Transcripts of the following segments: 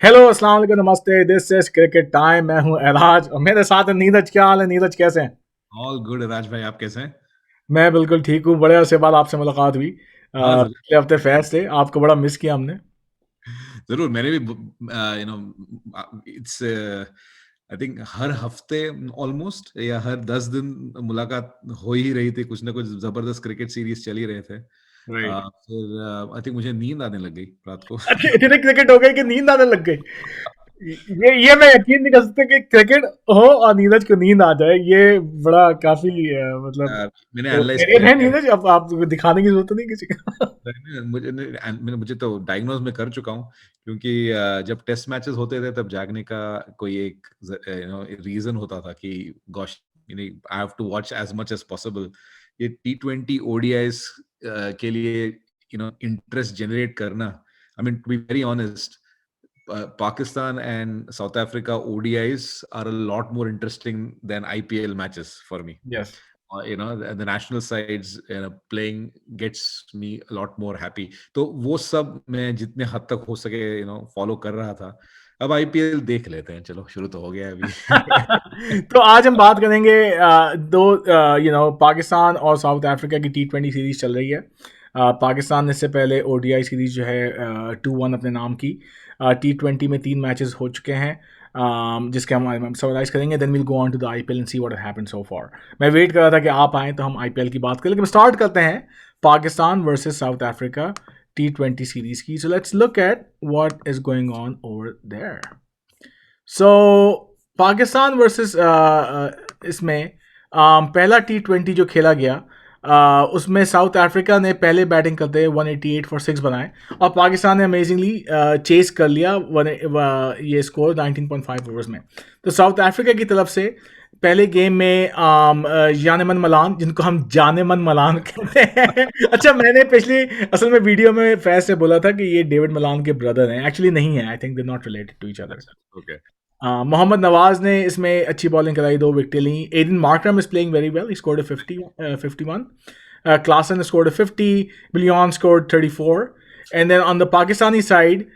Hello, अस्सलाम वालेकुम, नमस्ते। This is cricket time. मैं हूं एराज और मेरे साथ है नीरज। क्या हाल है नीरज, कैसे हैं? ऑल गुड राज भाई, आप कैसे हैं? मैं बिल्कुल ठीक हूँ। बड़े अरसे बाद आपसे मुलाकात हुई। हाँ, पिछले हफ्ते फैज थे, आपको बड़ा मिस किया हमने। ज़रूर मैंने भी you know it's I think हर हफ्ते ऑलमोस्ट या हर 10 दिन मुलाकात हो ही रही थी, कुछ ना कुछ ज़बरदस्त क्रिकेट सीरीज़ चल ही रहे थे। राइट। फिर आई थिंक मुझे नींद आने लग गई रात को। अच्छा, इतने क्रिकेट हो गए कि नींद आने लग गई। ये मैं यकीन नहीं कर सकता कि क्रिकेट हो और नीरज को नींद आ जाए। ये बड़ा काफी मतलब मैंने एनालाइज़ खैरियत किया है है। नीरज। अब आप दिखाने की जरूरत नहीं किसी को। मैंने मुझे नहीं मुझे तो डायग्नोज़ मैं कर चुका हूँ, क्योंकि जब टेस्ट मैचेज़ होते थे तब जागने का कोई एक रीज़न होता था कि gosh I have to watch as much as possible. ये टी20 ओडीआईज़ के लिए इंटरेस्ट जनरेट करना, I mean to be very honest, Pakistan and South Africa ODIs are a lot more interesting than IPL matches for me. Yes. The national sides playing gets me a lot more happy. तो वो सब मैं जितने हद तक हो सके follow कर रहा था। अब आईपीएल देख लेते हैं, चलो शुरू तो हो गया है अभी। तो आज हम बात करेंगे दो पाकिस्तान और साउथ अफ्रीका की T20 सीरीज चल रही है। पाकिस्तान ने इससे पहले ओडीआई सीरीज जो है 2-1 अपने नाम की। T20 में 3 मैचेस हो चुके हैं, जिसके हम समराइज करेंगे। Then will go on to the IPL and see what happened so far. मैं वेट कर रहा था कि आप आएँ तो हम आईपीएल की बात करें, लेकिन स्टार्ट करते हैं Pakistan versus South Africa T20 series की। So let's look at what is going on over there. So Pakistan versus इसमें पहला T20 जो खेला गया, उसमें साउथ अफ्रीका ने पहले बैटिंग करते 188 फॉर 6 बनाए और पाकिस्तान ने अमेजिंगली चेस कर लिया ये स्कोर 19.5 ओवर्स में। तो साउथ अफ्रीका की तरफ से पहले गेम में जानेमन मलान, जिनको हम जाने मन मलान कहते हैं। अच्छा, मैंने पिछली असल में वीडियो में फैज से बोला था कि ये डेविड मलान के ब्रदर हैं। एक्चुअली नहीं है। I think they not related to each other. अच्छा, ओके। मोहम्मद नवाज ने इसमें अच्छी बॉलिंग कराई, 2 विकेटें ली। Aiden Markram is playing very well, he scored 51। Klaasen scored 50, billion scored 34। And then on the Pakistani side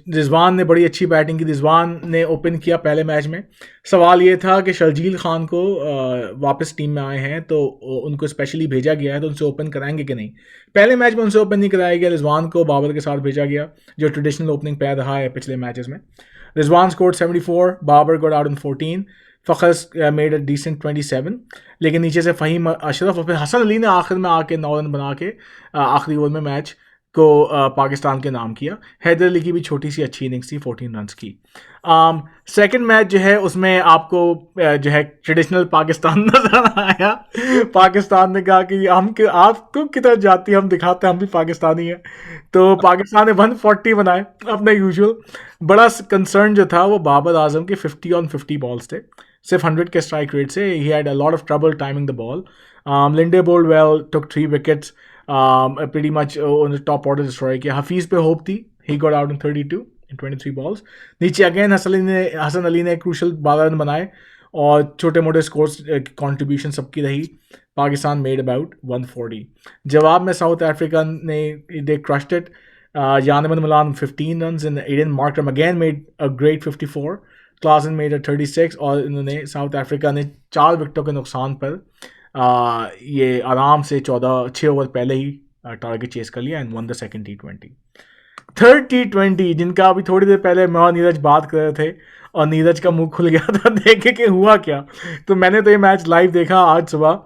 Rizwan ने बड़ी अच्छी बैटिंग की। रिजवान ने ओपन किया पहले मैच में। सवाल ये था कि शर्जील खान को वापस टीम में आए हैं तो उनको स्पेशली भेजा गया है, तो उनसे ओपन कराएंगे कि नहीं। पहले मैच में उनसे ओपन नहीं कराया गया। रिजवान को बाबर के साथ भेजा गया, जो ट्रेडिशनल ओपनिंग पैर रहा है पिछले मैचेस में। Rizwan scored 74, Babar got out in 14, Fakhar made a decent 27। लेकिन नीचे से फ़हीम अशरफ और फिर हसन अली ने आखिर में आके 9 रन बना के आखिरी ओवर में मैच को पाकिस्तान के नाम किया। हैदर अली की भी छोटी सी अच्छी इनिंग्स थी 14 रन की। सेकंड मैच जो है उसमें आपको जो है ट्रेडिशनल पाकिस्तान नजर आया। पाकिस्तान ने कहा कि आपको किधर जाती है, हम दिखाते हैं हम भी पाकिस्तानी हैं। तो पाकिस्तान ने 140 बनाए अपने यूजुअल। बड़ा कंसर्न जो था वो बाबर आजम के 50 ऑन 50 बॉल्स थे, सिर्फ 100 के स्ट्राइक रेट से। He had a lot of trouble timing the ball. Linde bowled well, took 3 wickets, pretty much on the top order destroy किया। हफीज पे होप थी, he got out in 32 in 23 balls। नीचे again Hasan Ali ने crucial 12 run बनाए और छोटे मोटे scores contribution सबकी रही। Pakistan made about 140। जवाब में साउथ अफ्रीका ने दे crushed it. Yaneman Milan 15 runs and Aiden Markram again made a great 54। Klaasen made 36 और इन्होंने साउथ अफ्रीका ने 4 विकेटों के नुकसान पर ये आराम से 6 ओवर पहले ही टारगेट चेस कर लिया and one the second T20। Third T20 जिनका अभी थोड़ी देर पहले मैं और नीरज बात कर रहे थे और नीरज का मुंह खुल गया था देखे कि हुआ क्या। तो मैंने तो ये मैच लाइव देखा आज सुबह।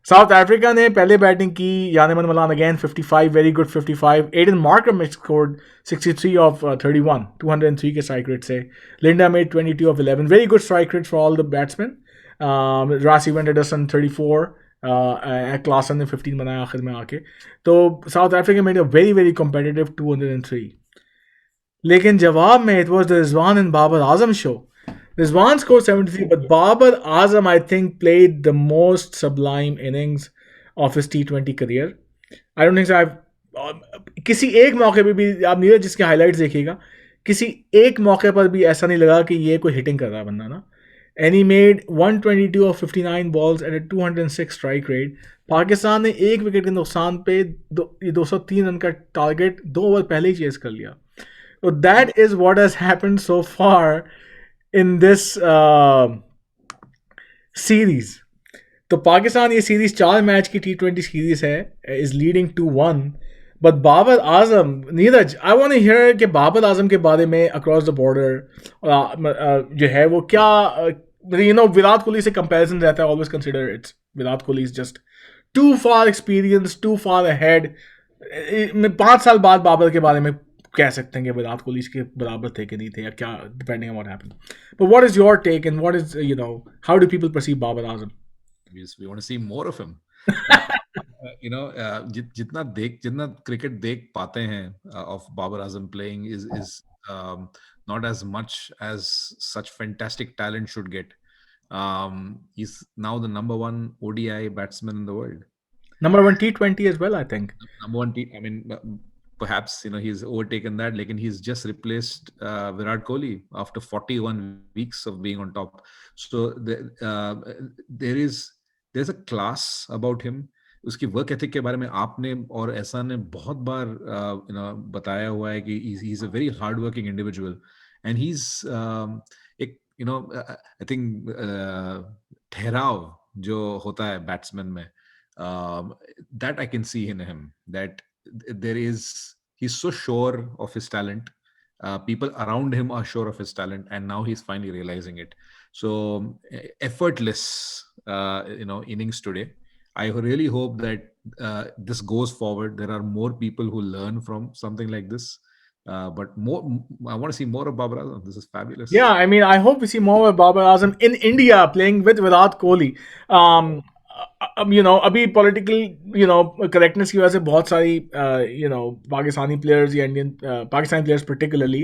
साउथ अफ्रीका ने पहले बैटिंग की। Janneman Malan again 55, very good 55। Aiden Markram scored 63 of 31, 203 के स्ट्राइक रेट से। Linde made 22 of 11, very good strike rate for all the batsman. Rassie Vandersen 34, Klaasen ने 15 बनाया आखिर में आके। तो South Africa made a very very competitive 203। लेकिन जवाब में it was the Rizwan and Babar Azam show. Rizwan scored 73, but Babar Azam, I think, played the most sublime innings of his T20 career. I don't think so. किसी एक मौके पे भी आप नीरज जिसके हाइलाइट्स देखिएगा, किसी एक मौके पर भी ऐसा नहीं लगा कि ये कोई हिटिंग कर रहा है बंदा ना। And he made 122 of 59 balls at a 206 strike rate. Pakistan ने 1 विकेट के नुकसान पे 203 रन का टारगेट 2 ओवर पहले ही चेस कर लिया। So that is what has happened so far in this series. तो पाकिस्तान ये सीरीज 4 मैच की T20 सीरीज है, is leading to 1. But Babar Azam, Neeraj, I want to hear कि बाबर आजम के बारे में अक्रॉस द बॉर्डर जो है वो क्या, विराट कोहली से कंपैरिजन रहता है, always consider it's Virat Kohli is just too far experience, too far ahead. 5 साल बाद बाबर के बारे में कह सकते हैं कि विराट कोहली इसके बराबर थे कि नहीं थे या क्या, depending on what happened. But what is your take and what is how do people perceive Babar Azam? We want to see more of him. जितना क्रिकेट देख पाते हैं of Babar Azam playing is not as much as such fantastic talent should get. He's now the number 1 ODI batsman in the world. Number 1 T20 as well, I think. Number 1 I mean, perhaps he's overtaken that. Like, he's just replaced Virat Kohli after 41 weeks of being on top. So there's a class about him. उसकी work ethic के बारे में आपने और ऐसा ने बहुत बार बताया हुआ है कि he's a very hard working individual, and he's एक I think ठहराव जो होता है बैट्समैन में, that I can see in him, that he's so sure of his talent. People around him are sure of his talent, and now he's finally realizing it. So effortless innings today. I really hope that this goes forward. There are more people who learn from something like this. But more, I want to see more of Babar Azam. This is fabulous. Yeah, I mean, I hope we see more of Babar Azam in India playing with Virat Kohli. अभी political correctness की वजह से बहुत सारी Pakistani players या Indian Pakistani players particularly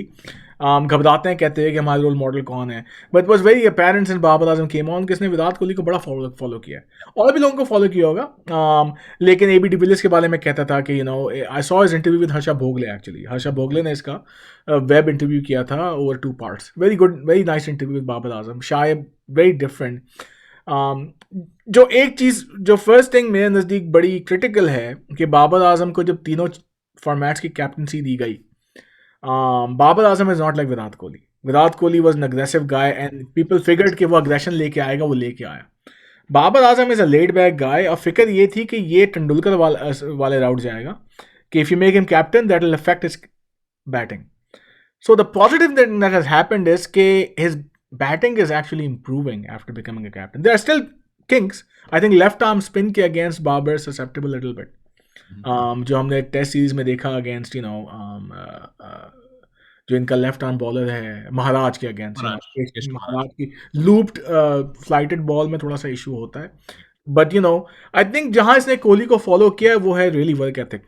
घबराते हैं, कहते हैं कि हमारा रोल मॉडल कौन है. But was very apparent since Babar Azam came on कि इसने विराट कोहली को बड़ा फॉलो किया है, और भी लोगों को फॉलो किया होगा. लेकिन AB डिविलियर्स के बारे में कहता था कि I saw his interview with Harsha Bhogle. Actually Harsha Bhogle ने इसका वेब इंटरव्यू किया था over 2 parts. Very good, very nice interview with Babar Azam. शायद वेरी डिफरेंट. जो एक चीज़, जो फर्स्ट थिंग मेरे नज़दीक बड़ी क्रिटिकल है कि बाबर आजम को जब तीनों फॉर्मेट्स की कैप्टनसी दी गई, Babar Azam is not like Virat Kohli. Virat Kohli was an aggressive guy and people figured कि वो अग्रेशन लेके आएगा, वो लेके आया. Babar Azam is a laid back guy, और फिक्र ये थी कि ये तेंदुलकर वाले राउट जाएगा कि if you make him captain that will affect his batting. So the positive thing that has happened is that his batting is actually improving after becoming a captain. There are still kinks. I think left arm spin के against Babar is susceptible a little bit. जो हमने test series में देखा against जो इनका left arm bowler है महाराज के against, महाराज की लूप्ड फ्लाइटेड बॉल में थोड़ा सा इशू होता है. बट आई थिंक जहां इसने कोहली को फॉलो किया वो है रियली वर्क एथिक.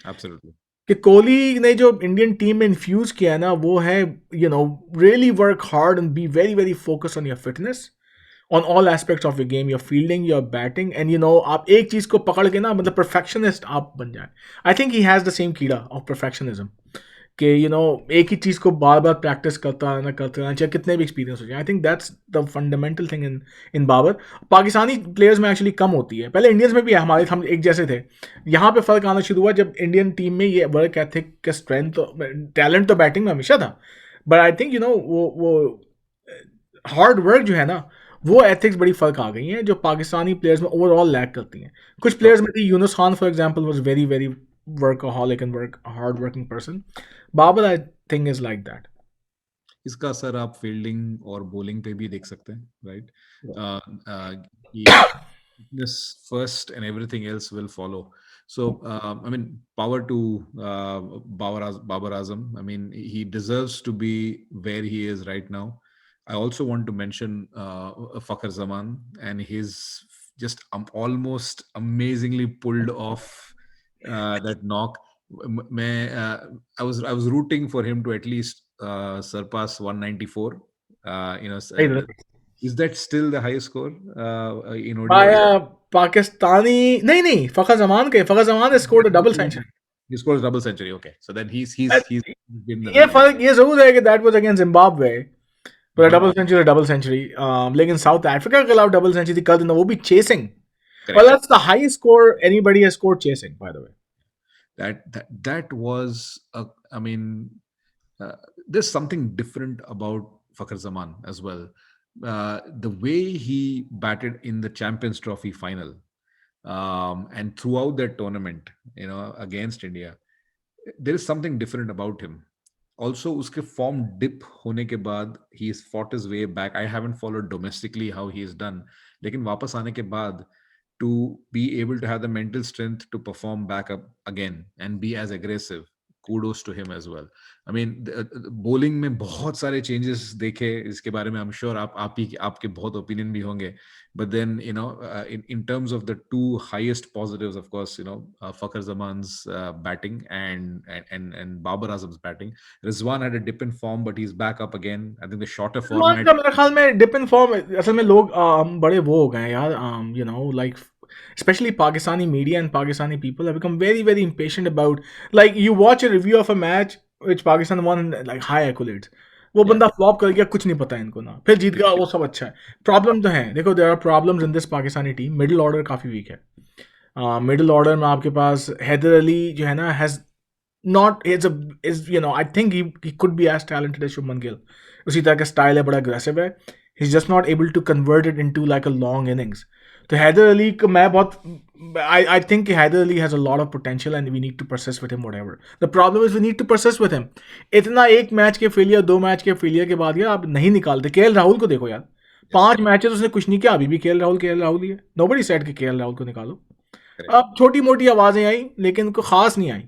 Absolutely. कि कोहली ने जो इंडियन टीम में इन्फ्यूज किया है ना, वो है really work hard and be very very focus on your fitness, on all aspects of your game, your fielding, your batting, and आप एक चीज़ को पकड़ के ना, मतलब परफेक्शनिस्ट आप बन जाए. I think he has the same कीड़ा ऑफ परफेक्शनिज्म कि एक ही चीज़ को बार बार प्रैक्टिस करता रहना चाहे कितने भी एक्सपीरियंस हो जाए. I think that's the fundamental thing in Babar. Pakistani players में एक्चुअली कम होती है, पहले इंडियंस में भी है, हमारे हम एक जैसे थे. यहाँ पे फ़र्क आना शुरू हुआ जब इंडियन टीम में ये वर्क एथिक का स्ट्रेंथ, टैलेंट तो बैटिंग में हमेशा था, बट आई थिंक वो हार्ड वर्क जो है ना, वो एथिक्स बड़ी फ़र्क आ गई हैं जो पाकिस्तानी प्लेयर्स में ओवरऑल लैक करती हैं. कुछ प्लेयर्स में थी, Yunus Khan for example was very very workaholic and hard working person. Babar, I think, is like that. इसका असर आप फील्डिंग और बॉलिंग पे भी देख सकते हैं, right? Fitness first and everything else will follow. So I mean, power to Babar Azam. I mean, he deserves to be where he is right now. I also want to mention Fakhar Zaman and his just almost amazingly pulled off that knock. I was rooting for him to at least surpass 194. Is that still the highest score in ODI? Pakistani, नहीं, Fakhar Zaman has scored a double century. He scored a double century. Okay, so then he's been the. ये ज़रूर है कि that was against Zimbabwe. But a double century. लेकिन south Africa के खिलाफ double century कर देना, वो भी chasing. Well, that's the highest score anybody has scored chasing, by the way. That was I mean, uh, there's something different about Fakhar Zaman as well. The way he batted in the Champions Trophy final, and throughout that tournament, against India, there is something different about him. Also, उसके form dip होने के बाद he has fought his way back. I haven't followed domestically how he has done, लेकिन वापस आने के बाद to be able to have the mental strength to perform back up again and be as aggressive, kudos to him as well. I mean, bowling में बहुत सारे changes देखे, इसके बारे में I'm sure आपके बहुत opinion भी होंगे. But then, in terms of the two highest positives, of course, Fakhar Zaman's batting and Babar Azam's batting. Rizwan had a dip in form, but he's back up again. I think the shorter Salman format. का मेरे ख्याल में dip in form असल में लोग बड़े वो हो गए हैं यार like especially Pakistani media and Pakistani people have become very very impatient about like you watch a review of a match which Pakistan won like high accolades वो Yeah. बंदा फ्लॉप कर गया कुछ नहीं पता इनको ना फिर जीत गया वो सब अच्छा है प्रॉब्लम तो है देखो there are problems in this Pakistani team middle order काफ़ी वीक है मिडिल ऑर्डर में आपके पास हैदर अली जो है ना has not is I think he could be as talented as Shubman Gill उसी तरह का स्टाइल है बड़ा अग्रेसिव है he's just not able to convert it into like a long innings तो हैदर अली को मैं बहुत I think Haider Ali has a lot of potential and we need to persist with him whatever the problem is we need to persist with him इतना एक match के failure दो match के failure के बाद यार आप नहीं निकालते केएल राहुल को देखो यार 5 मैचेस उसने कुछ नहीं किया अभी भी केएल राहुल ही है नोबडी सेड कि केएल राहुल को निकालो अब छोटी मोटी आवाजें आई लेकिन उनको खास नहीं आई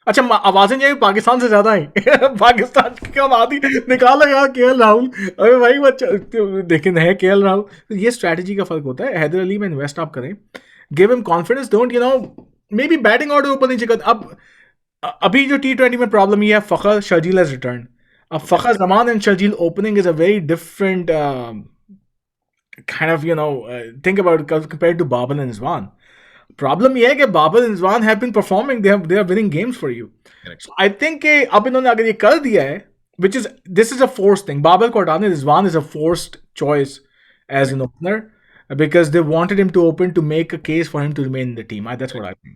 अच्छा आवाजें जो पाकिस्तान से ज्यादा आई पाकिस्तान की कम आधी निकाला यार केएल राहुल अरे भाई बच्चा लेकिन है केएल राहुल तो ये स्ट्रैटेजी का फर्क होता है हैदर अली में इन्वेस्ट आप करें give him confidence don't may be batting order ऊपर नीचे कर अब अभी जो T20 में प्रॉब्लम ये है फखर शर्जील हैज रिटर्न अब Fakhar Zaman and Sharjeel opening is a very different kind of think about it compared to Babal and Rizwan. Problem ये है कि Babar Rizwan have been performing they are winning games for you so I think कि अब इन्होंने अगर ये कर दिया है which is this is a forced thing Babar को हटाने Rizwan is a forced choice as an opener because they wanted him to open to make a case for him to remain in the team that's what I think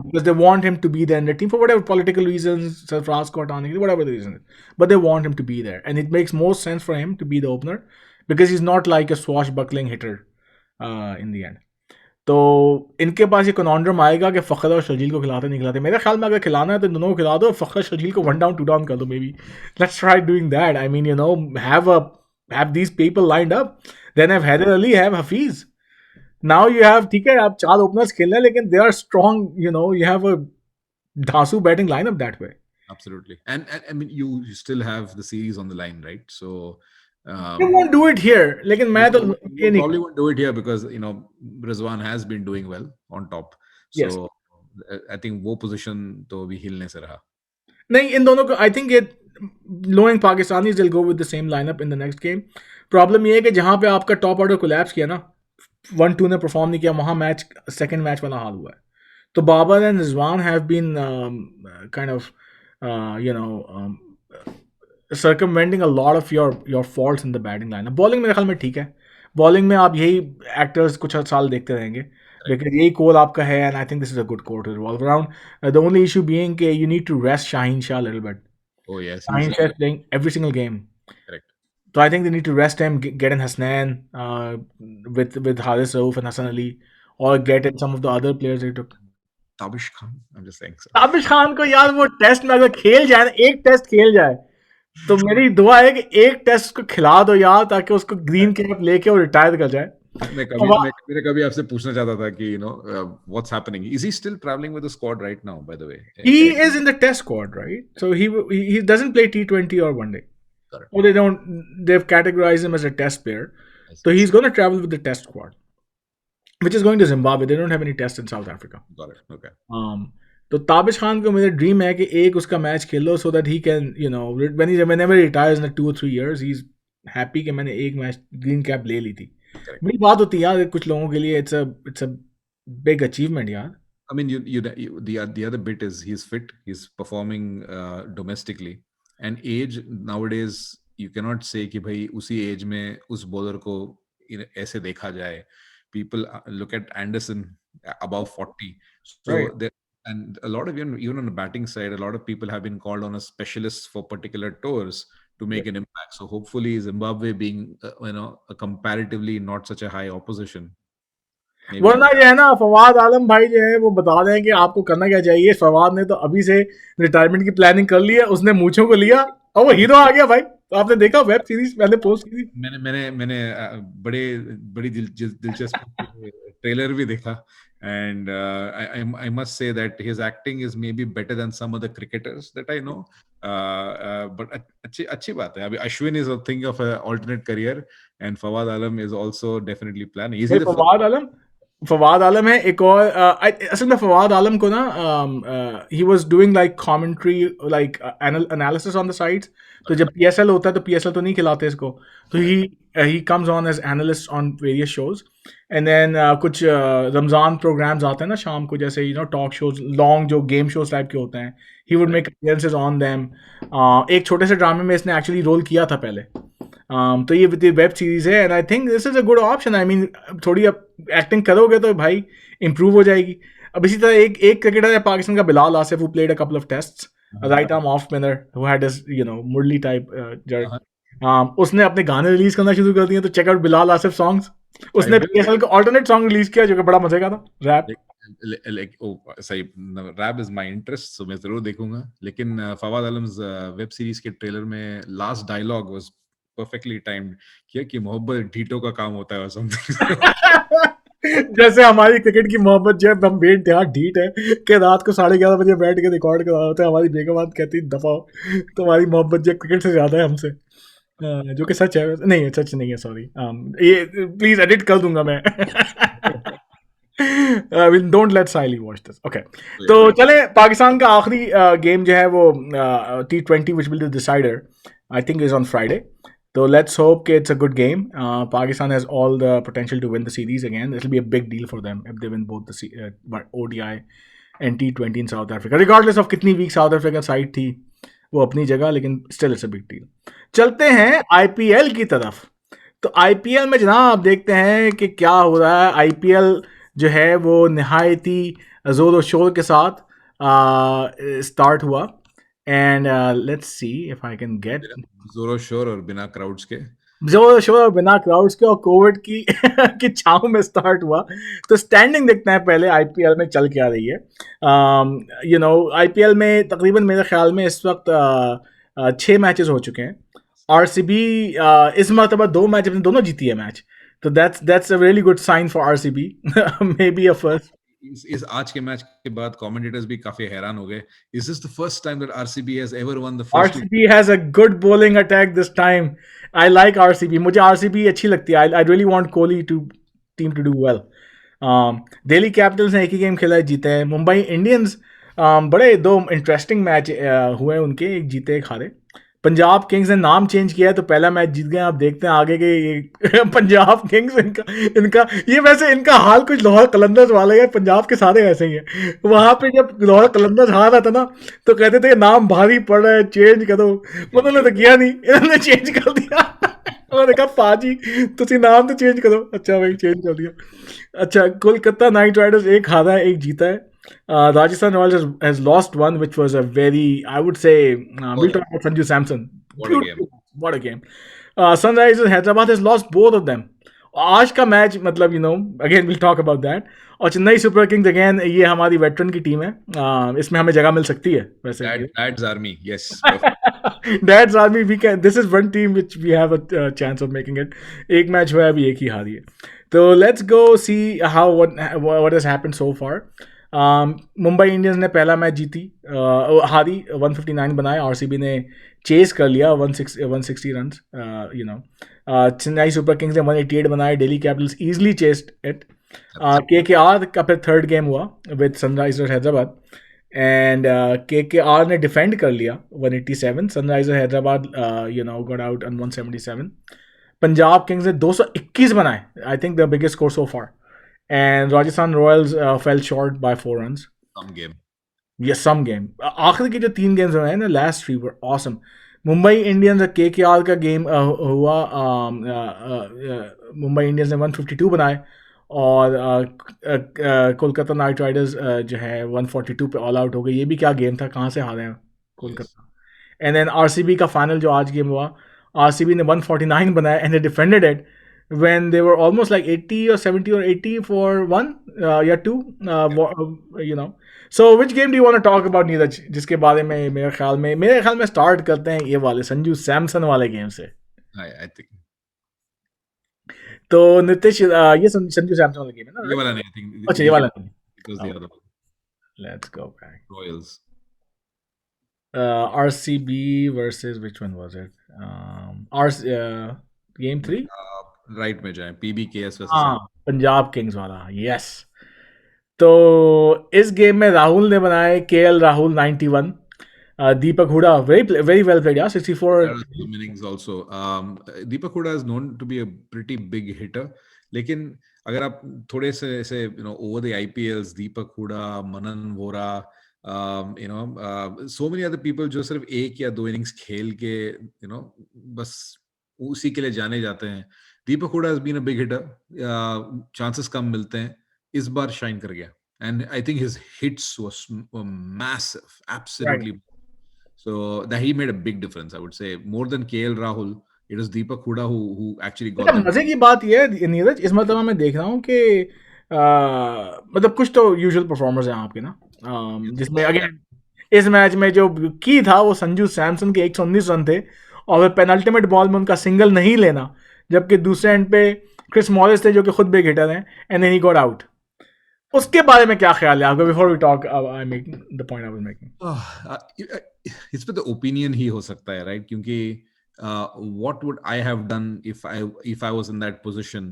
because they want him to be there in the team for whatever political reasons Sarfraz को हटाने के लिए whatever the reason is but they want him to be there and it makes more sense for him to be the opener because he's not like a swashbuckling hitter in the end तो इनके पास ये कॉन्ड्रम आएगा कि फ़खर और शर्जील को खिलाते नहीं खिलाते मेरे ख्याल में अगर खिलाना है तो दोनों को खिला दो फ़खर शर्जील को 1 डाउन 2 डाउन कर दो maybe let's try doing that I mean have these people lined up then have Haider Ali have Hafeez now you have ठीक है आप 4 ओपनर्स खेल रहे हैं लेकिन they are strong you have a धांसू batting lineup that way Absolutely. And I mean, you still have the series on the line, right? So they won't do it here लेकिन मैं तो ये you नहीं probably won't do it here because Rizwan has been doing well on top. So yes I think वो position तो अभी हिलने से रहा. नहीं इन दोनों को आई थिंक ये knowing Pakistanis they'll go with the same lineup in the next game problem ये है कि जहाँ पे आपका टॉप ऑर्डर कोलैप्स किया ना 1-2 ने परफॉर्म नहीं किया वहाँ मैच सेकंड मैच वाला हाल हुआ है तो Babar and Rizwan have been kind of circumventing a lot of your faults in the batting lineup bowling मेरे ख्याल में ठीक है bowling में आप यही एक्टर्स कुछ साल देखते रहेंगे लेकिन यही कोल आपका है and I think this is a good core to revolve around the only issue being कि you need to rest Shaheen Shah a little bit Oh yes, Shaheen Shah is playing every single game correct. so I think they need to rest him get in Hasnan with Haris Rauf and Hassan Ali or get in some of the other players they took Tabish Khan, I'm just saying so. Tabish Khan को यार वो test में अगर खेल जाए ना एक test खेल जाए तो मेरी दुआ है कि एक टेस्ट को खिला दो यार ताकि उसको ग्रीन कैप लेके वो रिटायर कर जाए मैं कभी आपसे पूछना चाहता था कि what's happening? Is he still traveling with the squad right now? By the way, he is in the test squad, right? So he doesn't play T20 or one day. Correct. Or they've categorized him as a test player. So he's going to travel with the test squad, which is going to Zimbabwe. They don't have any tests in South Africa. Got it. Okay. तो ताबिश खान को मेरा dream है कि एक उसका match खेल लो so that he can whenever he retires in 2 or 3 years he's happy कि मैंने एक मैच ग्रीन कैप ले ली थी बड़ी बात होती है यार कुछ लोगों के लिए it's a big achievement यार I mean, the other bit is he's fit, he's performing domestically, and age nowadays you cannot say कि भाई उसी age में उस bowler को ऐसे देखा जाए. People look at Anderson above 40, so right. And a lot of even on the batting side, a lot of people have been called on as specialists for particular tours to Yeah. make an impact. So hopefully, Zimbabwe being a comparatively not such a high opposition, maybe वरना ये है ना, फवाद आलम भाई जो है वो बता दें कि आपको करना क्या चाहिए। फवाद ने तो अभी से रिटायरमेंट की प्लानिंग कर ली है, उसने मूछों को लिया और वो हीरो आ गया भाई। तो आपने देखा वेब सीरीज मैंने पोस्ट की थी। मैंने बड़े बड़ी दिलचस्प ट्रेलर भी देखा, and I must say that his acting is maybe better than some other cricketers that I know, but अच्छी अच्छी बात है। अभी Ashwin is thinking of alternate career, and Fawad Alam is also definitely planning. Is he भाई the Fawad आलम है एक और। असल में फवाद आलम को ना he was doing like commentary, like analysis on the sides. तो जब पीएसएल होता है तो पीएसएल तो नहीं खिलाते इसको, तो he comes on as analyst on various shows. And then कुछ रमज़ान प्रोग्राम्स आते हैं ना शाम को, जैसे टॉक शोज लॉन्ग जो गेम शोज टाइप के होते हैं, he would make appearances on them. एक छोटे से ड्रामे में इसने एक्चुअली रोल किया था पहले। तो ये वेब सीरीज है, and I think this is a good option. I mean थोड़ी अब एक्टिंग करोगे तो भाई इंप्रूव हो जाएगी। अब इसी तरह एक क्रिकेटर है पाकिस्तान का, Bilal Asif, who played a couple of tests, right arm off spinner who had this Murali type jerk. उसने अपने गाने रिलीज करना शुरू कर दिए, तो check out Bilal Asif songs. उसने पीएसएल का ऑल्टरनेट सॉन्ग रिलीज किया जो कि बड़ा मजे का था, रैप। सही, rap is my interest, so मैं जरूर देखूंगा। लेकिन फवाद आलम्स वेब सीरीज के ट्रेलर में last dialogue was perfectly timed, किया कि मोहब्बत ढीठों का काम होता है और समथिंग। जैसे हमारी क्रिकेट की मोहब्बत जो है, हम बेट यहाँ ढीठ है कि रात को 11:30 बजे बैठ के रिकॉर्ड करा होता है। हमारी बेगम बात कहती दफा हो, तुम्हारी मोहब्बत जो क्रिकेट से ज्यादा है हमसे। जो कि सच है, नहीं है, सच नहीं है, सॉरी। ये प्लीज एडिट कर दूंगा मैं। Don't let Saili watch this, okay. तो चले, पाकिस्तान का आखिरी गेम जो है वो T20 which will decider, I think is on Friday. So let's hope it's a good game. Pakistan has all the potential to win the series again. It'll be a big deal for them if they win both the ODI and T20 in South Africa. Regardless of कितनी weak South Africa side थी वो अपनी जगह, लेकिन still it's a big deal. चलते हैं IPL की तरफ। तो IPL में जनाब देखते हैं कि क्या हो रहा है। IPL जो है वो नहायती ज़ोर शोर के साथ स्टार्ट हुआ, and let's see if I can get जोरो शोर और बिना क्राउड्स के, जोर शोर और बिना क्राउड्स के और कोविड की की छांव में स्टार्ट हुआ। तो स्टैंडिंग देखते हैं पहले आईपीएल में चल क्या रही है। आईपीएल में तकरीबन मेरे ख्याल में इस वक्त 6 मैचेस हो चुके हैं। आरसीबी इस मरतबा 2 मैच अपने दोनों जीती है मैच, तो that's a really good sign for RCB, maybe a first. इस आज के मैच के बाद कमेंटेटर्स भी काफी हैरान हो गए। Is this the first time that RCB has ever won the first? RCB has a good bowling attack this time. I like RCB, मुझे आरसीबी अच्छी लगती है। I really want Kohli to team to do well. Delhi Capitals ने एक ही game खेला है, जीते हैं। मुंबई इंडियंस बड़े 2 इंटरेस्टिंग मैच हुए उनके, एक जीते एक हारे। पंजाब किंग्स ने नाम चेंज किया है, तो पहला मैच जीत गए। आप देखते हैं आगे के ये पंजाब किंग्स, इनका ये वैसे इनका हाल कुछ लाहौर कलंदर्स वाला है। पंजाब के सारे ऐसे ही हैं। वहां पे जब लाहौर कलंदर्स हार रहा था ना, तो कहते थे नाम भारी पड़ रहा है, चेंज करो। उन्होंने तो किया नहीं, इन्होंने चेंज कर दिया। उन्होंने कहा पाजी तुसी नाम तो चेंज करो। अच्छा भाई, चेंज कर दिया। अच्छा, कोलकाता नाइट राइडर्स एक हारा है एक जीता है। Rajasthan Royals has lost one, which was a very, I would say, we'll talk about Sanju Samson. What a game. What a game. Sunrisers Hyderabad has lost both of them. आज का match मतलब again will talk about that. और Chennai super Kings again, ये हमारी veteran की team है, इसमें हमें जगह मिल सकती है वैसे। Dad's Army, yes. Dad's Army, we can, this is one team which we have a chance of making it. एक मैच हुआ है, अभी एक ही हारी है। तो let's go see how what has happened so far. Mumbai Indians ने पहला मैच जीती, हारी, 159 बनाए। आरसीबी ने चेस कर लिया 160 रन। चेन्नई सुपर किंग्स ने 188 बनाए। Delhi Capitals easily chased it. KKR का फिर थर्ड गेम हुआ with Sunrisers Hyderabad, and KKR ने डिफेंड कर लिया 187। Sunriser Hyderabad got out on 177। Punjab Kings ने 221 बनाए, I think the biggest score so far. And Rajasthan Royals fell short by 4 runs. Some game. Yes, some game. आखिर के जो 3 games हुए हैं ना, last 3 were awesome. Mumbai Indians KKR का गेम हुआ, मुंबई इंडियंस ने 152 बनाए, और कोलकाता नाइट राइडर्स जो है 142 पे ऑल आउट हो गई। ये भी क्या गेम था, कहाँ से हारे हैं Yes. Kolkata. And then RCB का फाइनल जो आज गेम हुआ, आरसीबी ने 149 बनाया and they defended it when they were almost like 80 और 70 और 80 फॉर वन या two, you know. So which game do you want to talk about Neeraj, जिसके बारे में मेरे ख्याल में स्टार्ट करते हैं ये वाले संजू सैमसन वाले गेम से। I think तो नितिश, ये संजू सैमसन वाला गेम है ना, ये राइट? वाला नहीं, I think अच्छा, ये we वाला should नहीं। it was the other one. Let's go back. Royals. RCB versus which one was it? Game 3? Right में जाए PBKS वर्सेस हाँ, पंजाब किंग्स वाला, यस। तो इस गेम में राहुल ने बनाए, KL Rahul 91, Deepak Hooda very very well played यार, 64। there are some innings also. Deepak Huda is known to be a pretty big hitter. लेकिन अगर आप थोड़े से ऐसे over the IPLs, Deepak Hooda, Manan Vora, so many other people जो सिर्फ एक या दो इनिंग्स खेल के बस उसी के लिए जाने जाते हैं. Deepak Hooda has been a big hitter. Chances कम मिलते हैं. इस बार शाइन कर गया. And I think his hits were massive, right. absolutely. So that he made a big difference, I would say. More than KL Rahul, it was Deepak Huda who actually अच्छा, got them. मजे की बात ये है नीरज, इस मतलब मैं देख रहा हूँ कि मतलब कुछ तो यूजुअल परफॉर्मर्स हैं आपके ना, जिसमें अगेन इस मैच में जो की था वो संजू सैमसन के 119 रन थे, और फिर पेनल्टीमेट बॉल में उनका सिंगल नहीं लेना, जबकि दूसरे एंड पे क्रिस मॉरिस थे जो कि खुद बिग हिटर हैं, and then he got out. उसके बारे में क्या ख्याल है आपका, before we talk I make the point I was making. इस पे तो ओपिनियन ही हो सकता है, राइट? क्योंकि what would I have done if I was in that position?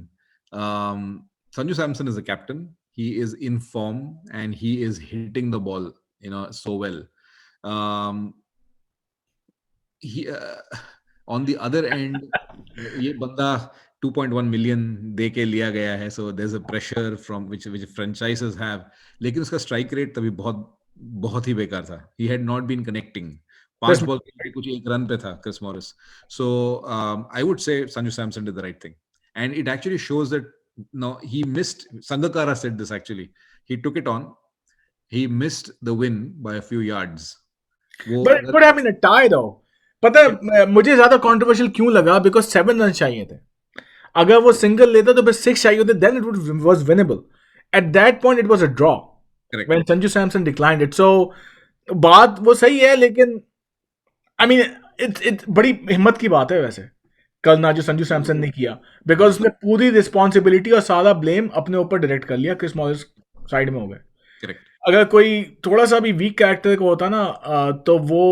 Sanju Samson is a captain. He is in form and he is hitting the ball, so well. Um, he on the other end, ये बंदा 2.1 million दे के लिया गया है, so there's a pressure from which franchises have. लेकिन उसका strike rate तभी बहुत बहुत ही बेकार था. He had not been connecting. 5 ball पे कुछ 1 रन पे था Chris Morris. So I would say Sanju Samson did the right thing, and it actually shows that no, he missed. Sangakkara said this actually. He took it on. He missed the win by a few yards. But it would have been a tie though. पता है मुझे ज्यादा controversial क्यों लगा, because 7 run चाहिए थे। अगर वो सिंगल लेता तो बस 6 चाहिए होते, then it was winnable. At that point it was a draw when Sanju Samson declined it. So बात वो सही है, लेकिन आई मीन इट्स बड़ी हिम्मत की बात है वैसे करना जो संजू सैमसन ने किया, बिकॉज उसने पूरी रिस्पॉन्सिबिलिटी और सारा ब्लेम अपने ऊपर डायरेक्ट कर लिया, क्रिस मॉरिस साइड में हो गए। Correct. अगर कोई थोड़ा सा भी वीक कैरेक्टर को होता ना, तो वो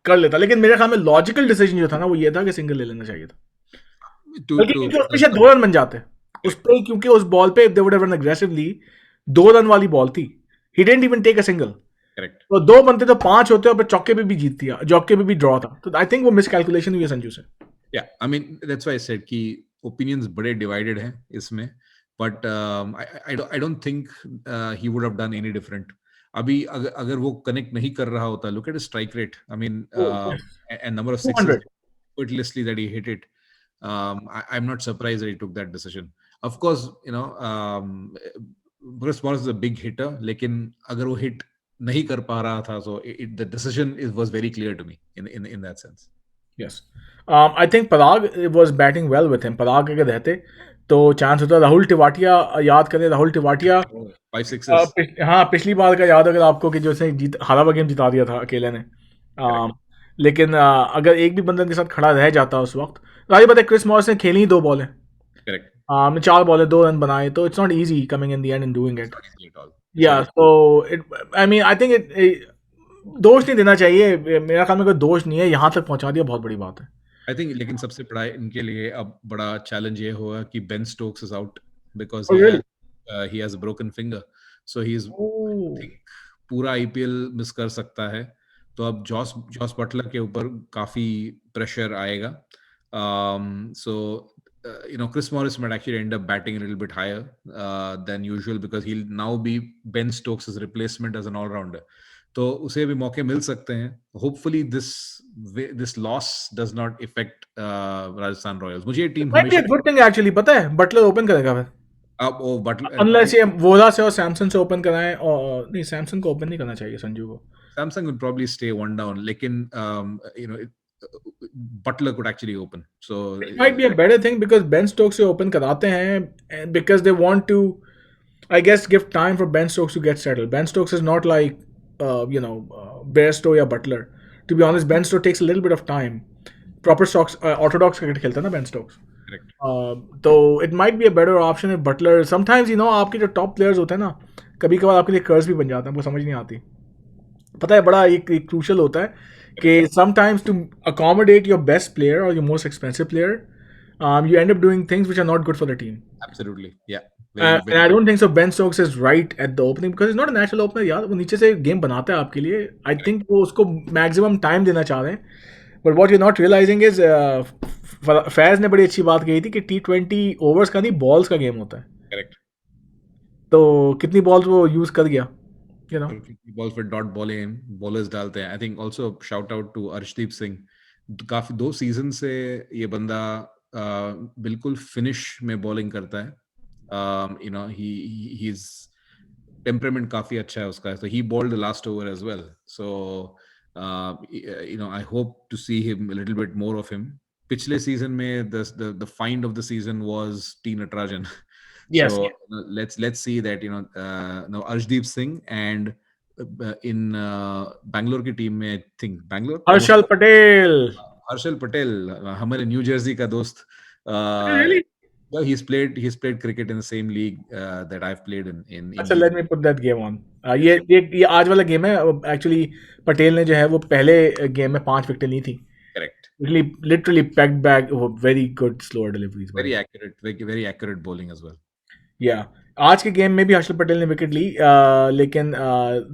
कर लेता, लेकिन मेरे ख्याल में लॉजिकल डिसीजन जो था ना वो ये था कि सिंगल ले लेना चाहिए था, बल्कि क्योंकि उस पे शायद 2 रन बन जाते उस पे, क्योंकि उस बॉल पे they would have run aggressively, 2 run वाली बॉल थी, he didn't even take a single. Correct. तो 2 बनते तो 5 होते और फिर चौके पे भी जीत दिया, चौके पे भी ड्रॉ था। तो आई थिंक वो मिस कैलकुलेशन हुई है संजू से। Yeah, I mean that's why I said कि opinions बड़े divided हैं इसमें, but I don't think he would have done any different. अभी अगर वो connect नहीं कर रहा होता, look at his strike rate. I mean, and number of sixes 200 effortlessly that he hit it. I'm not surprised that he took that decision. Of course, Bruce Morris is a big hitter, लेकिन अगर वो hit नहीं कर पा रहा था, so the decision was very clear to me in that sense. यस। I think Parag was batting well with him. Parag अगर रहते तो चांस होता। राहुल टिवाटिया, याद करें राहुल टिवाटिया, 5 sixes. हाँ पिछली बार का याद अगर आपको कि जो उसने हारा हुआ गेम जिता दिया था अकेले ने। लेकिन अगर एक भी बंदे के साथ खड़ा रह जाता उस वक्त, राजी बात है क्रिस मॉरिस ने खेली ही 2 बॉलें, Correct. 4 बॉलें 2 रन बनाए, तो it's not easy coming in the end and doing it. Not easy at all. या so it I mean I think it दोष नहीं देना चाहिए, मेरा ख्याल में कोई दोष नहीं है, यहाँ तक पहुँचा दिया बहुत बड़ी बात है। I think लेकिन सबसे बड़ा इनके लिए अब बड़ा चैलेंज ये होगा कि Ben Stokes is out because Oh, really? he has a broken finger, so he's Oh. think पूरा आईपीएल मिस कर सकता है। तो अब जॉस बटलर के ऊपर काफी प्रेशर आएगा। So Chris Morris might actually end up batting a little bit higher than usual because he'll now be Ben Stokes' replacement as an all-rounder. तो उसे भी मौके मिल सकते हैं। Hopefully this loss does not effect Rajasthan Royals. मुझे ये team Might be a हमेशा good thing actually, पता है बटलर ओपन करेगा फिर। अब वो अनलेस ये वोला से और सैमसंग से ओपन कराएं, और नहीं, सैमसंग को ओपन नहीं करना चाहिए संजू को. Samsung would probably stay one down. लेकिन Butler could actually open. So It might be a better thing because Ben Stokes से open कराते हैं because they want to, I guess, give time for Ben Stokes to get settled. Ben Stokes is not like, Bairstow या Butler. To be honest, Ben Stokes takes a little bit of time. Proper Stokes, orthodox cricket खेलता है ना Ben Stokes. correct. तो it might be a better option if Butler. Sometimes आपके जो top players होते हैं ना, कभी कभार आपके लिए कर्ज भी बन जाता है, आपको समझ नहीं आती. पता है, बड़ा एक क्रूशल होता है कि sometimes to accommodate your best player or your most expensive player, you end up doing things which are not good for the team. Absolutely. Yeah. Very, And I don't think so. Ben Stokes is right at the opening because he's not a natural opener. यार वो नीचे से game बनाता है आपके लिए. I think वो उसको maximum time देना चाह रहे हैं. But what you're not realizing is, Faiz ने बड़ी अच्छी बात कही थी कि T20 ओवर्स का नहीं, बॉल्स का गेम होता है. correct. तो कितनी बॉल्स वो यूज कर गया, you know. बॉल फिर डॉट बॉलर्स डालते हैं. I think also shout out to Arshdeep Singh. काफी 2 सीजन से ये बंदा बिल्कुल फिनिश में बॉलिंग करता है. he's टेम्परामेंट काफी अच्छा है उसका. So he bowled the last over as well. So I hope to see him a little bit more of him. पिछले सीजन में the find of the season was T Natarajan. Yes. So let's see that now Arshdeep Singh and in Bangalore की team में I think Bangalore Harshal Patel. Harshal Patel हमारे new Jersey का दोस्त. Really? Yeah, he's played cricket in the same league that I've played in अच्छा, India. let me put that game on. ये आज वाला game है. एक्चुअली पटेल ने जो है वो पहले गेम में 5 विकेटें ली थी. Correct. Literally pegged back. Very good slower deliveries. Very accurate, very accurate bowling as well. Yeah. आज के गेम में भी हर्षल पटेल ने विकेट ली, लेकिन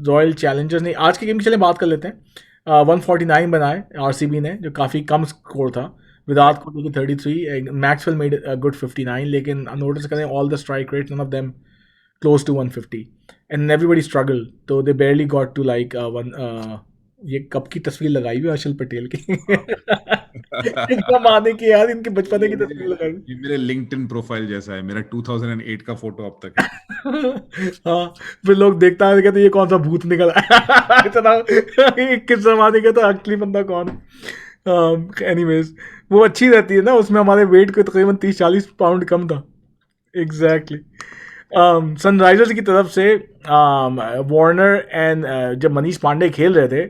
रॉयल चैलेंजर्स ने आज के गेम की चले बात कर लेते हैं. 149 बनाए आरसीबी ने, जो काफ़ी कम स्कोर था. विराट कोहली की 33, मैक्सवेल मेड अ गुड 59, लेकिन नोटिस करें all the strike rate, none of them close to 150 and everybody struggle. तो they barely got to like ये कब की तस्वीर लगाई हुई हर्षल पटेल की. एकदम आने की यार, इनके बचपने की तस्वीर लगाई. ये मेरे लिंक्डइन प्रोफाइल जैसा है. मेरा 2008 का फोटो अब तक है. हाँ, फिर लोग देखता है कहते ये कौन सा भूत निकल आया. इतना किस जमाने का था, असली बंदा कौन. एनीवेज, वो अच्छी रहती है ना, उसमें हमारे वेट को तकरीबन 30-40 पाउंड कम था. एग्जैक्टली. सनराइजर्स की तरफ से वार्नर एंड जब मनीष पांडे खेल रहे थे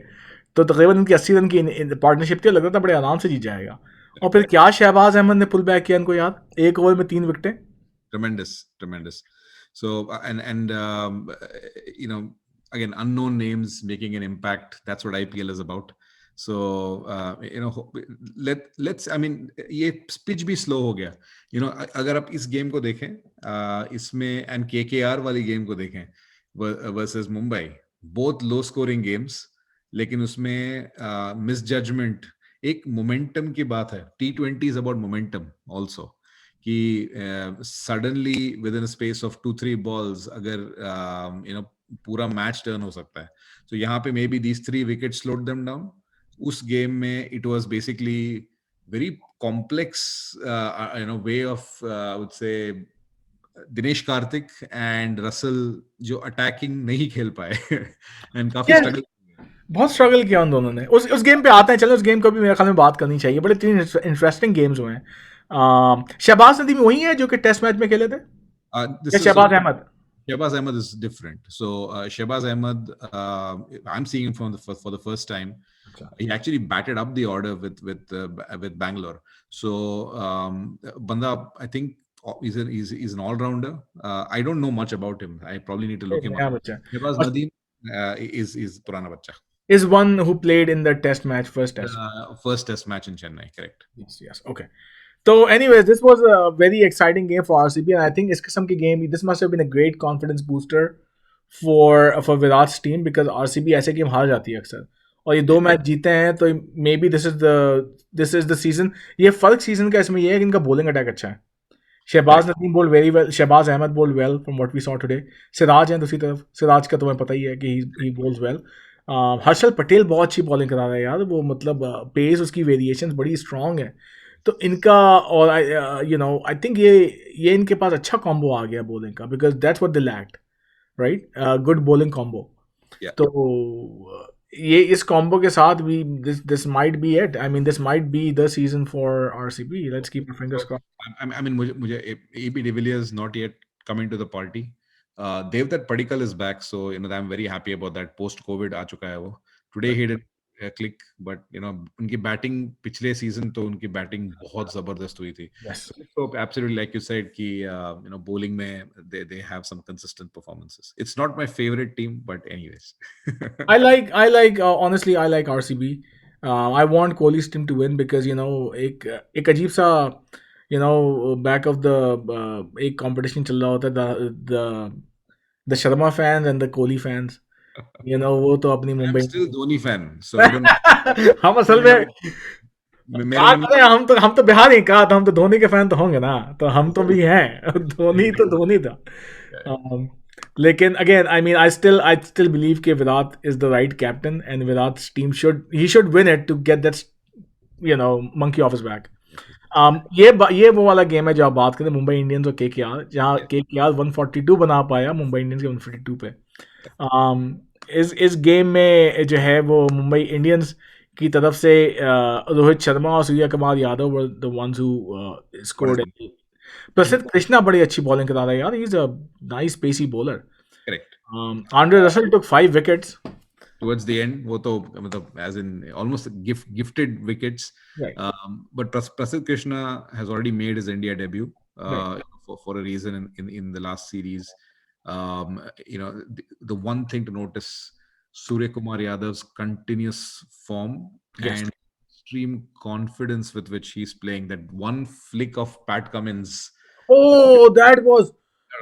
तो तकरीबन इनकी 80 रन की पार्टनरशिप थी. लगता था बड़े आराम से जीत जाएगा. और फिर क्या शहबाज अहमद ने पुल बैक किया इनको याद, 1 ओवर में 3 विकेटें. Tremendous. So and again, unknown names making an impact. That's what IPL is about. So let's I mean ये पिच भी स्लो हो गया. अगर आप इस गेम को देखें, इसमें एंड KKR वाली गेम को देखें versus Mumbai, both low scoring games, लेकिन उसमें मिस जजमेंट, एक मोमेंटम की बात है. T20 is about momentum also, कि suddenly within space of 2-3 balls अगर पूरा मैच टर्न हो सकता है. तो यहाँ पे may be these 3 wicket slowed them down. उस गेम में it was basically very complex way of I would say Dinesh Karthik and Russell जो अटैकिंग नहीं खेल पाए एंड काफी स्ट्रगल. बहुत स्ट्रगल किया उन दोनों ने. उस गेम पे आते हैं, चलो उस गेम को भी मेरे ख्याल में बात करनी चाहिए. बड़े 3 इंटरेस्टिंग गेम्स हुए हैं. शहबाज नदीम वही है जो कि टेस्ट मैच में खेले थे, या Shahbaz Ahmad? Shehbaz Ahmed is different. So Shehbaz Ahmed, I'm seeing him for the first time. Okay. He actually batted up the order with Bangalore. So banda, I think he's an all-rounder. I don't know much about him. I probably need to look him up. Shehbaz Nadeem is Purana Bachcha. Is one who played in the test match, first test match in Chennai, correct? Yes. Okay. So anyways, this was a very exciting game for RCB, and I think इस किस्म की game, this must have been a great confidence booster for Virat's team, because RCB ऐसे game हार जाती है अक्सर, और ये 2 मैच जीते हैं. तो may be this is the season. ये फर्क सीजन का इसमें ये है कि इनका बॉलिंग अटैक अच्छा है. शहबाज नदीम बोल very well, Shahbaz Ahmed bowl well from what we saw today. Siraj हैं दूसरी तरफ, सिराज का तुम्हें पता ही है कि ही बोल्स वेल. हर्षल पटेल बहुत अच्छी बॉलिंग करा रहा है यार. वो मतलब पेस, उसकी वेरिएशंस बड़ी स्ट्रांग है. तो इनका और आई थिंक ये इनके पास अच्छा कॉम्बो आ गया बॉलिंग का, because that's what they lacked, right? Good bowling combo. Yeah. तो ये इस कॉम्बो के साथ भी this might be it, I mean this might be the season for RCB, let's keep our fingers So, crossed. I mean, मुझे AB de Villiers not yet coming to the party. Devdutt Padikkal is back, so I'm very happy about that. Post COVID आ चुका है वो. Today he did click, but उनकी batting पिछले season तो उनकी batting बहुत जबरदस्त हुई थी. Yes, So let's hope, absolutely like you said कि bowling में they have some consistent performances. It's not my favorite team, but anyways. I like honestly I like RCB. I want Kohli's team to win because एक अजीब सा back of the एक competition चल रहा होता है, the Sharma fans and the Kohli fans, वो तो अपनी I'm Mumbai still Dhoni fan, so I don't. हम असल में मेरे कहा मन में करें, हम तो बिहारी, कहा तो हम तो धोनी के फैन तो होंगे ना, तो हम तो भी हैं धोनी तो धोनी था। Um, लेकिन again I mean I still believe कि Virat is the right captain and Virat team should win it to get that monkey off his back. ये वो वाला गेम है जो आप बात करें, मुंबई इंडियंस और केकेआर, जहाँ केकेआर 142 बना पाया मुंबई इंडियंस के 152 पे। इस गेम में जो है वो मुंबई इंडियंस की तरफ से रोहित शर्मा और Surya Kumar Yadav were the ones who scored. Prasidh Krishna बड़ी अच्छी बॉलिंग करा रहा है यार, he is a nice pacy bowler. correct. Andre Russell took 5 wickets. Towards the end वो तो मतलब as in almost gifted wickets. Right, But Prasidh Krishna has already made his India debut right. for a reason in the last series. The one thing to notice, Surya Kumar Yadav's continuous form Yes. and extreme confidence with which he's playing. That one flick of Pat Cummins, Oh, that was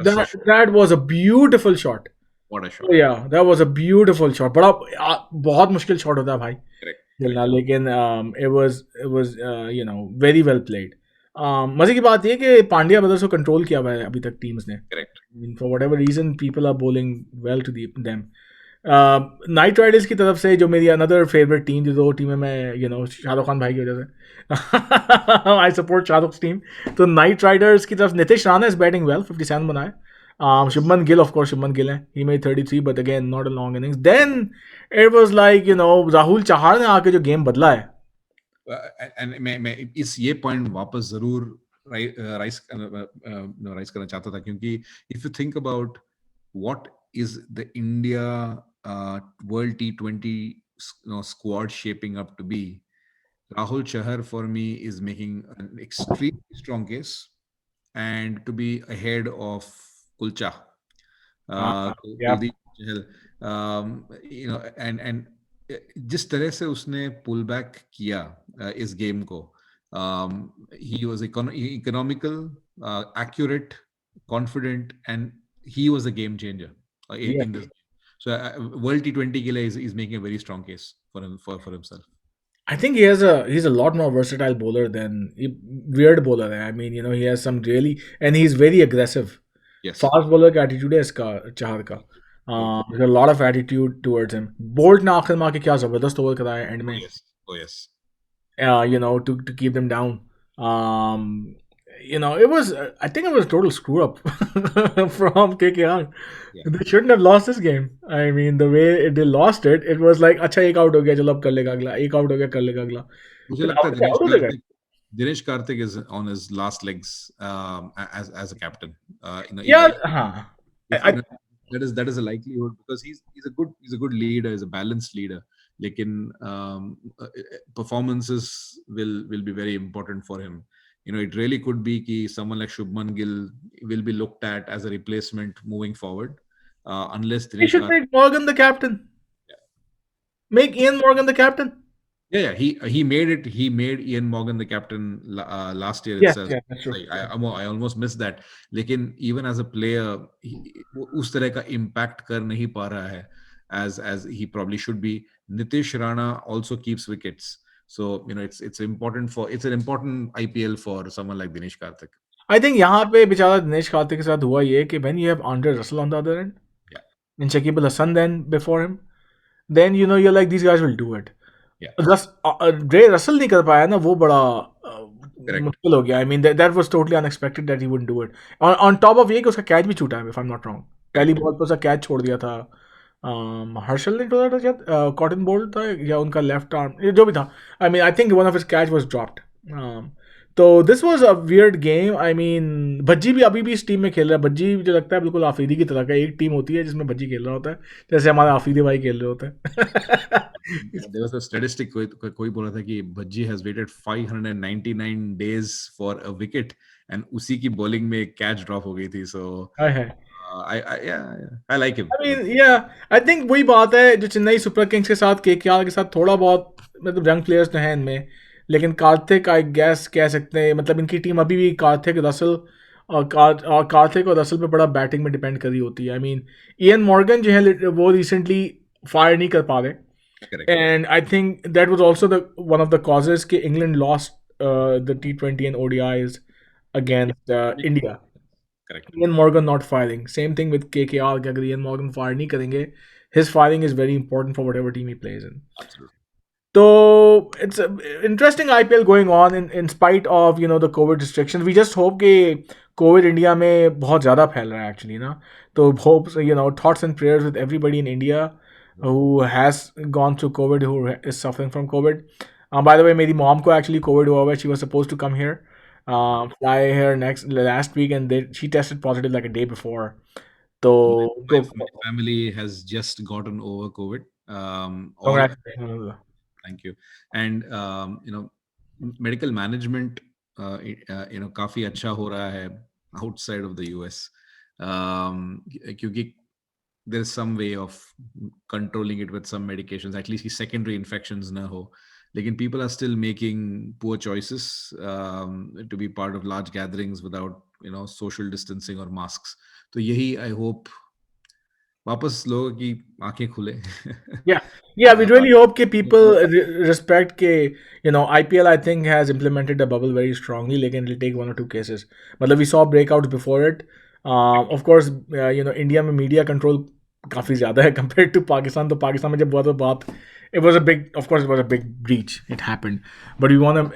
that was that was a beautiful shot. what a Oh shot. yeah, that was a beautiful shot. बड़ा बहुत मुश्किल shot होता है भाई Correct. खेलना, लेकिन it was very well played. मजे की बात ये कि पांड्या ब्रदर्स को कंट्रोल किया हुआ है अभी तक टीम्स ने। Correct. For whatever reason people are bowling well to them. Night riders की तरफ से जो मेरी अनदर फेवरेट टीम, जो दो टीमें मैं शाहरुख खान भाई की वजह से आई सपोर्ट शाहरुख टीम, तो नाइट राइडर्स की तरफ Nitish Rana is batting well, 57 बनाए। शुभमन गिल, ऑफ कोर्स शुभमन गिल है, he made 33 but again not a long innings. Then it was like Rahul Chahar ने आके जो गेम बदला है। एंड मैं इस ये पॉइंट वापस जरूर राइस करना चाहता था, क्योंकि if you think about what is the India world T20 squad shaping up to be, Rahul Chahar for me is making an extremely strong case and to be ahead of Kulcha, या Kuldeep Chahal, and जिस तरह से उसने pull back किया इस game को, he was economical, accurate, confident, and he was a game changer in this. So World T20 के लिए is making a very strong case for him for himself. I think he's a lot more versatile bowler than weird bowler है। I mean he has some really, and he's very aggressive. Yes. Fast bowler का attitude है इसका, चाहर का। there's a lot of attitude towards him. Bolt ने आखिर में आके क्या जबरदस्त ओवर कराया एंड में, Yes. Oh yes. to keep them down. It was, I think it was total screw up from KKR. Yeah. They shouldn't have lost this game. I mean, the way they lost it, it was like, अच्छा एक out हो गया, चलो अब कर लेगा अगला, एक आउट हो गया कर लेगा अगला। मुझे फिर लगता है out हो गए। Dinesh Karthik is on his last legs as a captain. यार हाँ, That is a likelihood, because he's a good leader, he's a balanced leader. Lekin performances will be very important for him. It really could be कि someone like Shubman Gill will be looked at as a replacement moving forward, unless he Dinesh should Karthik. make Morgan the captain. Make Ian Morgan the captain. Yeah, he made it. He made Ian Morgan the captain last year Yes, itself. yeah, that's true. I almost missed that. लेकिन even as a player, उस तरह का impact कर नहीं पा रहा है as he probably should be. Nitish Rana also keeps wickets, so it's an important IPL for someone like Dinesh Karthik. I think यहाँ पे बेचारा दिनेश कार्तिक के साथ हुआ ये कि when you have Andre Russell on the other end, Yeah. and Shakib Al Hasan then before him, then you're like these guys will do it. Yeah. ड्रे Russell नहीं कर पाया ना, वो बड़ा करेक्ट। मुश्किल हो गया। I mean that was totally unexpected that he wouldn't do it. On top of ये कि उसका कैच भी छूटा है, if I am not wrong. पहली करेक्ट। बॉल पे उसका कैच छोड़ दिया था। हर्षल ने छोड़ा था शायद, कॉटन बोल्ट था या उनका लेफ्ट आर्म, जो भी था। I mean I think one of his catch was dropped. तो this was a weird game. I mean Bhajji भी अभी भी इस टीम में खेल रहा है। भज्जी मुझे लगता है बिल्कुल आफरीदी की तरह का। एक टीम होती है जिसमें भज्जी खेल रहा होता है, जैसे हमारे आफरीदी भाई खेल रहे होते हैं। देयर वाज अ स्टैटिस्टिक, कोई बोल रहा था कि Bhajji has waited 599 days for a wicket and उसी की बॉलिंग में एक कैच ड्रॉप हो गई थी। So hi hi. I like him. I mean yeah I think वही बात है जो चेन्नई सुपर किंग्स के साथ, केकेआर के साथ थोड़ा बहुत, मतलब यंग प्लेयर्स तो हैं इनमें, लेकिन कार्थिक आई गैस कह सकते हैं, मतलब इनकी टीम अभी भी कार्थिक रसल और कार्थिक और रसल पे बड़ा बैटिंग में डिपेंड कर रही होती है। आई मीन इयन मॉर्गन जो है वो रिसेंटली फायर नहीं कर पा रहे, correct. And I think that was also the one of the causes कि England lost the T20 and ODIs against India. Correct. Ian Morgan not firing. Same thing with KKR. कि अगर Ian Morgan fire नहीं करेंगे, his firing is very important for whatever team he plays in. Absolutely. So it's a interesting IPL going on in spite of the COVID restrictions. We just hope कि COVID India में बहुत ज़्यादा फैल रहा है actually ना, तो hope thoughts and prayers with everybody in India who has gone through COVID, who is suffering from COVID. By the way, मेरी mom को actually COVID हुआ हुआ है. She was supposed to come here, fly here last week, and she tested positive like a day before. तो My family has just gotten over COVID. All congratulations. Thank you. And medical management काफी अच्छा हो रहा है outside of the US. क्योंकि there is some way of controlling it with some medications, at least कि secondary infections ना हो. लेकिन people are still making poor choices to be part of large gatherings without social distancing or masks. तो यही I hope वापस लोगों की आंखें खुले। Yeah, yeah. We Uh, really hope that people respect के IPL I think has implemented the bubble very strongly. लेकिन it'll take one or two cases. मतलब we saw breakouts before it. Of course, India में media control काफी ज़्यादा है compared to Pakistan. तो पाकिस्तान में जब बहुत बात, it was a big, of course, it was a big breach. It happened, but we want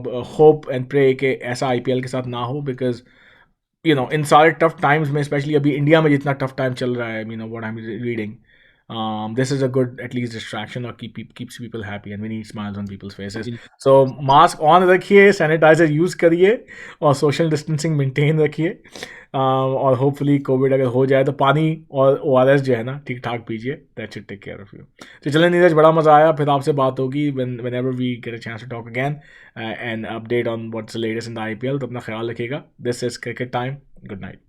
to hope and pray कि ऐसा IPL के साथ ना हो, because इन सारे टफ टाइम्स में, स्पेशली अभी इंडिया में जितना टफ टाइम चल रहा है, what I am reading, this is a good at least distraction or keeps people happy, and we need smiles on people's faces. So mask on रखिए, sanitiser use करिए, और social distancing maintain रखिए, और hopefully Covid अगर हो जाए तो पानी और ORS जो है ना ठीक ठाक पीजिए, that should take care of you. तो चलें नीरज, बड़ा मज़ा आया, फिर आपसे बात होगी whenever we get a chance to talk again, and update on what's the latest in the IPL। तो अपना ख्याल रखिएगा। This is cricket time. Good night.